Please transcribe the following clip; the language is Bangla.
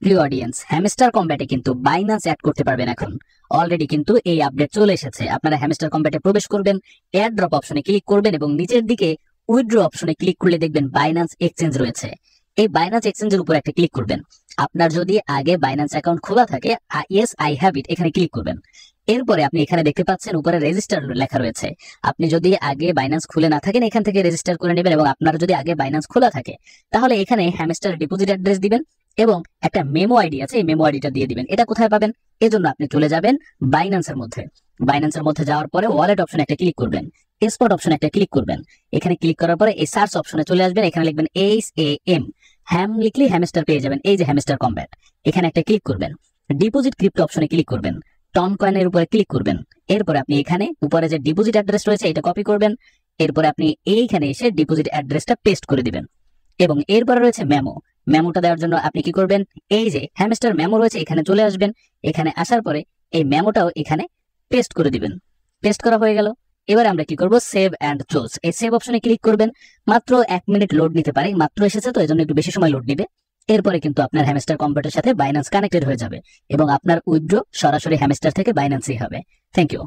প্রিয় অডিয়েন্স, হ্যামস্টার কম্ব্যাটে কিন্তু বাইন্যান্স অ্যাড করতে পারবেন এখন। অলরেডি কিন্তু এই আপডেট চলে এসেছে। আপনারা হ্যামস্টার কম্ব্যাটে প্রবেশ করবেন, এয়ার ড্রপ অপশনে ক্লিক করবেন এবং নিচের দিকে উইথড্র অপশনে ক্লিক করলে দেখবেন বাইন্যান্স এক্সচেঞ্জ রয়েছে। এই বাইন্যান্স এক্সচেঞ্জের উপর একটা ক্লিক করবেন। আপনার যদি আগে বাইন্যান্স অ্যাকাউন্ট খোলা থাকে, ইয়েস আই হ্যাভ ইট, এখানে ক্লিক করবেন। এরপরে আপনি এখানে দেখতে পাচ্ছেন উপরে রেজিস্টার লেখা রয়েছে। আপনি যদি আগে বাইন্যান্স খুলে না থাকেন, এখান থেকে রেজিস্টার করে নেবেন। এবং আপনার যদি আগে বাইন্যান্স খোলা থাকে, তাহলে এখানে হ্যামস্টার ডিপোজিট অ্যাড্রেস দিবেন এবং একটা মেমো আইডি আছে, এই মেমো আইডিটা দিয়ে দিবেন। এটা কোথায় পাবেন? এজন্য আপনি চলে যাবেন বাইন্যান্সের মধ্যে। বাইন্যান্সের মধ্যে যাওয়ার পরে ওয়ালেট অপশনে একটা ক্লিক করবেন, স্পট অপশনে একটা ক্লিক করবেন। এখানে ক্লিক করার পরে এই সার্চ অপশনে চলে আসবেন। এখানে লিখবেন HAM, হ্যাম লিখলে হ্যামস্টার পেয়ে যাবেন। এই যে হ্যামস্টার কম্ব্যাট, এখানে একটা ক্লিক করবেন। ডিপোজিট ক্রিপ্টো অপশনে ক্লিক করবেন, টন কয়েনের উপরে ক্লিক করবেন। এরপরে আপনি এখানে উপরে যে ডিপোজিট অ্যাড্রেস রয়েছে এটা কপি করবেন। এরপরে আপনি এইখানে এসে ডিপোজিট অ্যাড্রেসটা পেস্ট করে দিবেন। এবং এরপরে রয়েছে মেমো। মেমোটা দেওয়ার জন্য আপনি কি করবেন? এই যে হ্যামস্টার মেমো রয়েছে, এখানে চলে আসবেন। এখানে আসার পরে এই মেমোটাও এখানে পেস্ট করে দিবেন। পেস্ট করা হয়ে গেল। এবার আমরা কি করব? সেভ অ্যান্ড চুজ, এই সেভ অপশনে ক্লিক করবেন। মাত্র 1 মিনিট লোড নিতে পারে, মাত্র এসেছে তো এজন্য একটু বেশি সময় লোড নিবে। এরপরে কিন্তু আপনার হ্যামস্টার কম্পিউটারের সাথে বাইন্যান্স কানেক্টেড হয়ে যাবে এবং আপনার উইথড্র সরাসরি হ্যামস্টার থেকে বাইন্যান্সই হবে। Thank you.